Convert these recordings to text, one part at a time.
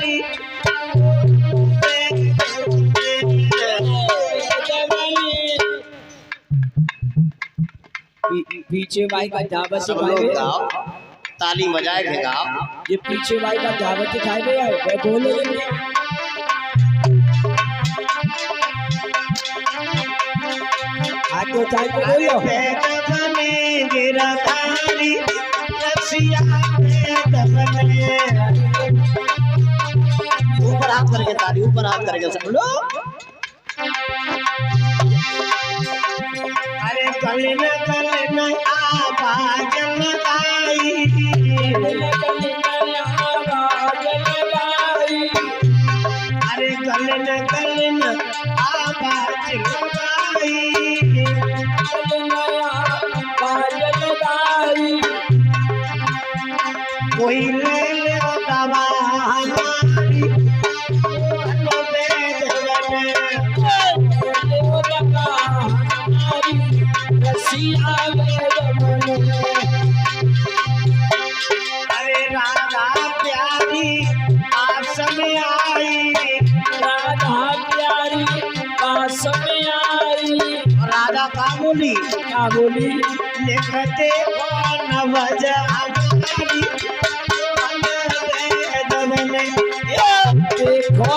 धारी पीछे भाई का धावा सब लोग गाओ, ताली बजाए के गाओ। ये पीछे भाई का धावा दिखाई दे यार, वे बोलो जल्दी। आगे चाय को बोलो। बने गिरधारी रसिया बने। ऊपर हाथ करके ताली, ऊपर हाथ करके सब लोग। अरे कलिन कलिन आवाज लगाई, अरे कलिन कलिन आवाज लगाई, कोई ले ले दवा हमारी अरे राधा प्यारी पास में आई, राधा प्यारी पास में आई। राधा का बोली, क्या बोली? लिखते कौन वजह हमारी देखो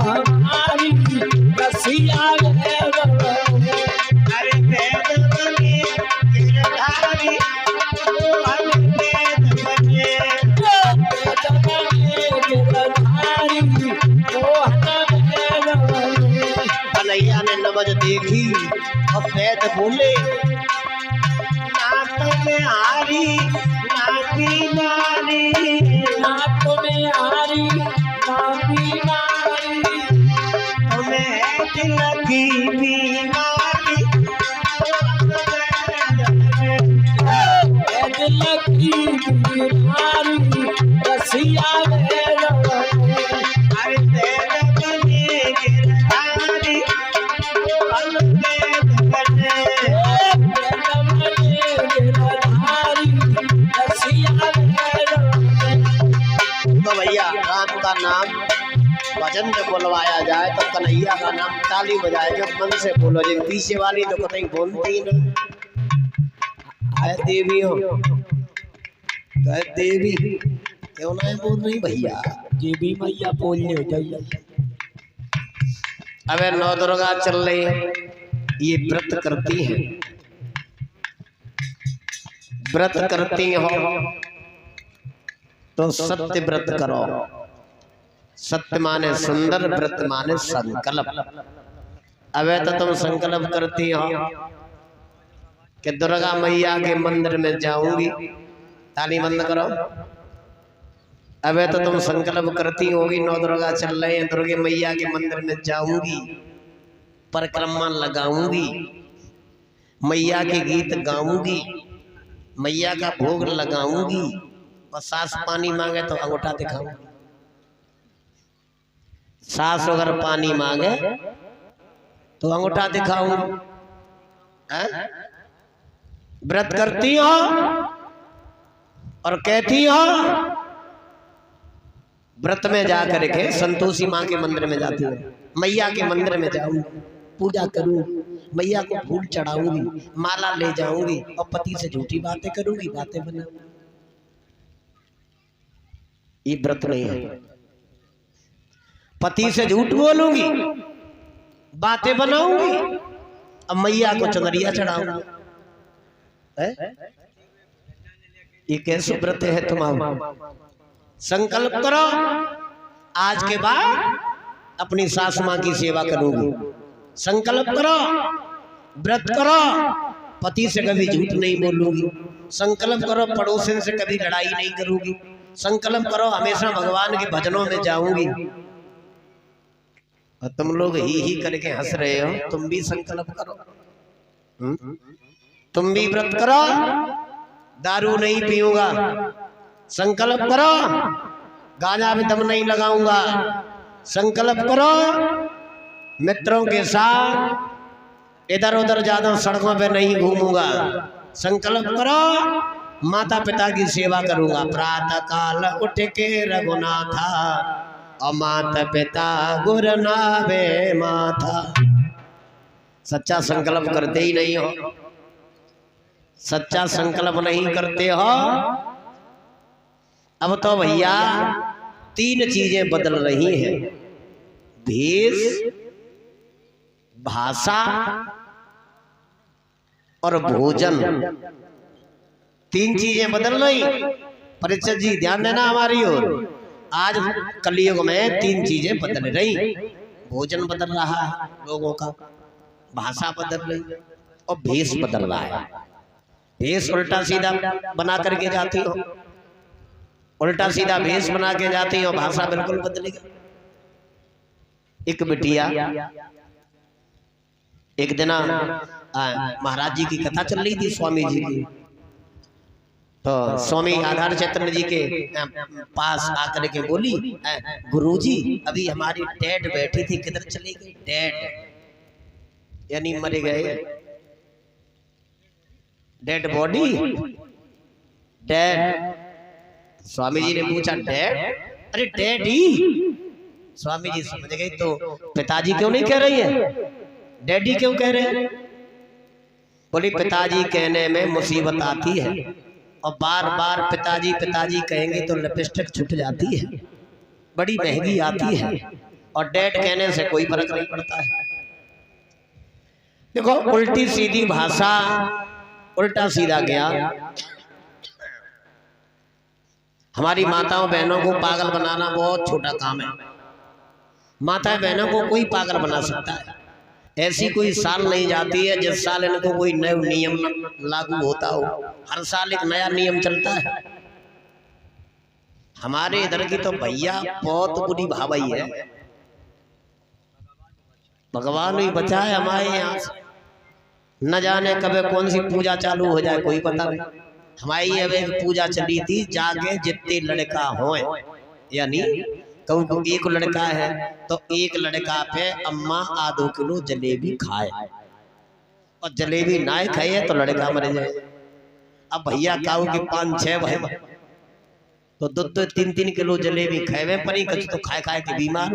हमारी रसिया अरे वेद बने गिरधारी कन्हैया ने नवज देखी और वेद बोले नाक में हारी नाकी मारी, नाक में हारी नाकी मारी, तुम्हें दिल की बीमारी, दिल की बीमारी रसिया अरे वेद बने गिरधारी तो भैया राम का नाम भजन में बोलवाया जाए तो कन्हैया का नाम ताली बजाए जब मन से बोलो। जो पीछे वाली तो कहीं बोलती ना देवी हो, देवी क्यों ना बोल रही भैया, देवी मैया बोलने हो जाइए। अबे नौ दुर्गा चल रही है, ये व्रत करती है, व्रत करती हो तो सत्य व्रत करो। सत्य माने सुंदर, व्रत माने संकल्प। अबे तो तुम संकल्प करती हो कि दुर्गा मैया के मंदिर में जाऊंगी, ताली बंद करो। अबे तो तुम संकल्प करती होगी नौ दुर्गा चल रहे हैं, दुर्गे मैया के मंदिर में जाऊंगी, परिक्रमा लगाऊंगी, मैया के गीत गाऊंगी, मैया का भोग लगाऊंगी, और सास पानी मांगे तो अंगूठा दिखाऊंगी। सास अगर पानी मांगे तो अंगूठा दिखाऊंगी। व्रत करती हो और कहती हो व्रत में जा करके संतोषी माँ के मंदिर में जाती हूँ, मैया के मंदिर में जाऊंगी, पूजा करूँ, मैया को फूल चढ़ाऊंगी, माला ले जाऊंगी, और पति से झूठी बातें करूंगी, बातें बनाऊंगी। ये व्रत नहीं है। पति से झूठ बोलूंगी, बातें बनाऊंगी, अब मैया को चंदरिया चढ़ाऊंगी। ये कैसे व्रत है तुम्हारा? संकल्प करो आज के बाद अपनी सास माँ की सेवा करूंगी। संकल्प करो, व्रत करो, पति से कभी झूठ नहीं बोलूंगी। संकल्प करो, पड़ोसन से कभी लड़ाई नहीं करूंगी। संकल्प करो, हमेशा भगवान के भजनों में जाऊंगी। और तुम लोग ही करके हंस रहे हो, तुम भी संकल्प करो। तुम भी व्रत करो, दारू नहीं पीऊंगा। संकल्प करो, गांजा में दम नहीं लगाऊंगा। संकल्प करो, मित्रों के साथ इधर उधर ज्यादा सड़कों पे नहीं घूमूंगा। संकल्प करो, माता पिता की सेवा करूंगा। प्रातः काल उठ के रघुनाथा और माता पिता गुर नावे माथा। सच्चा संकल्प करते ही नहीं हो, सच्चा संकल्प नहीं करते हो। अब तो भैया 3 चीजें बदल रही हैं, भेष, भाषा और भोजन। 3 चीजें बदल रही। परिचय जी ध्यान देना हमारी ओर। आज कलयुग में 3 चीजें बदल रही। भोजन बदल रहा है लोगों का, भाषा बदल रही और भेष बदल रहा है। भेष उल्टा सीधा बना करके जाती हो, उल्टा सीधा भेष बना के जाती हो, भाषा बिल्कुल बदलेगी। एक बिटिया, एक दिन महाराज जी की कथा चल रही थी, स्वामी जी की। तो स्वामी आधार चैतन्य जी के पास आकर के बोली, गुरुजी अभी हमारी डैड बैठी थी, किधर चली गई? डैड यानी मरे गए, dead body, dad. Swami ji ने पूछा डैड? अरे डैडी। स्वामी जी समझ गए, तो पिताजी क्यों नहीं कह रही है, डैडी क्यों कह रहे हैं? बोली पिताजी कहने में मुसीबत आती है और बार बार पिताजी पिताजी कहेंगे तो लिपस्टिक छूट जाती है, बड़ी महंगी आती है, और डैड कहने से कोई फर्क नहीं पड़ता है। देखो उल्टी सीधी भाषा, उल्टा सीधा ज्ञान। हमारी माताओं बहनों को पागल बनाना बहुत छोटा काम है। माता बहनों को कोई पागल बना सकता है। ऐसी कोई साल नहीं जाती है जिस साल इनको कोई नया नियम लागू होता हो। हर साल एक नया नियम चलता है। हमारे इधर की तो भैया बहुत बुरी भावई है, भगवान ही बचाए हमारे यहाँ से। न जाने कब कौन सी पूजा चालू हो जाए कोई पता नहीं। हमारी अब एक पूजा चली थी, जागे जितने लड़का हो, यानी कहूँ एक लड़का है तो एक लड़का पे अम्मा आधो किलो जलेबी खाए, और जलेबी ना खाए तो लड़का मर जाए। अब भैया काऊ के 5-6 भाई तो 2-3 किलो जलेबी खाए पर ही, कच तो खाए खाए के बीमार।